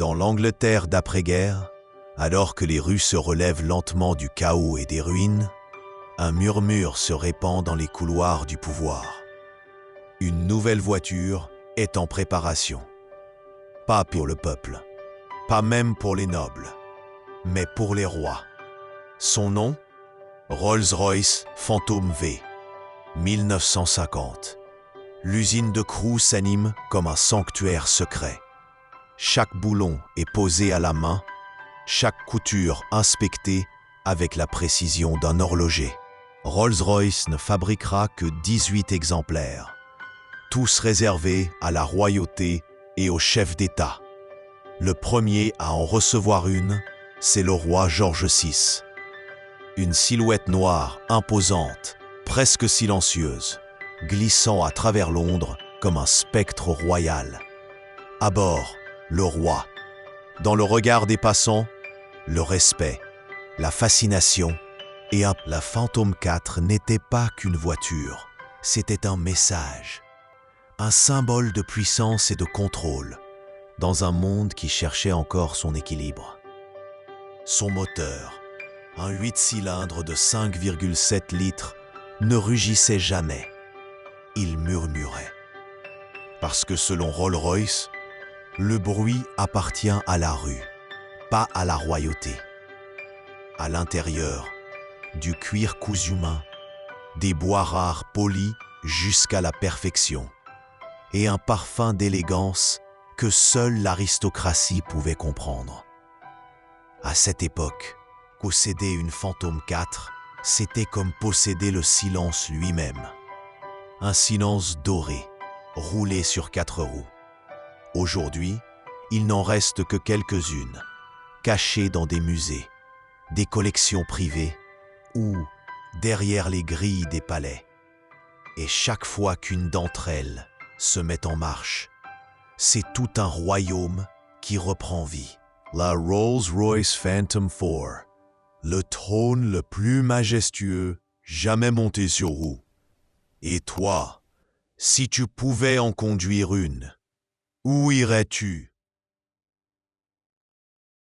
Dans l'Angleterre d'après-guerre, alors que les rues se relèvent lentement du chaos et des ruines, un murmure se répand dans les couloirs du pouvoir. Une nouvelle voiture est en préparation. Pas pour le peuple, pas même pour les nobles, mais pour les rois. Son nom ? Rolls-Royce Phantom V, 1950. L'usine de Crewe s'anime comme un sanctuaire secret. Chaque boulon est posé à la main, chaque couture inspectée avec la précision d'un horloger. Rolls-Royce ne fabriquera que 18 exemplaires, tous réservés à la royauté et aux chefs d'État. Le premier à en recevoir une, c'est le roi George VI. Une silhouette noire, imposante, presque silencieuse, glissant à travers Londres comme un spectre royal. À bord, le roi. Dans le regard des passants, le respect, la fascination et la Phantom 4 n'était pas qu'une voiture, c'était un message, un symbole de puissance et de contrôle, dans un monde qui cherchait encore son équilibre. Son moteur, un 8 cylindres de 5,7 litres, ne rugissait jamais. Il murmurait. Parce que selon Rolls-Royce, le bruit appartient à la rue, pas à la royauté. À l'intérieur, du cuir cousu main, des bois rares polis jusqu'à la perfection, et un parfum d'élégance que seule l'aristocratie pouvait comprendre. À cette époque, posséder une Phantom 4, c'était comme posséder le silence lui-même. Un silence doré, roulé sur 4 roues. Aujourd'hui, il n'en reste que quelques-unes, cachées dans des musées, des collections privées ou derrière les grilles des palais. Et chaque fois qu'une d'entre elles se met en marche, c'est tout un royaume qui reprend vie. La Rolls-Royce Phantom 4, le trône le plus majestueux jamais monté sur roue. Et toi, si tu pouvais en conduire une, où irais-tu ?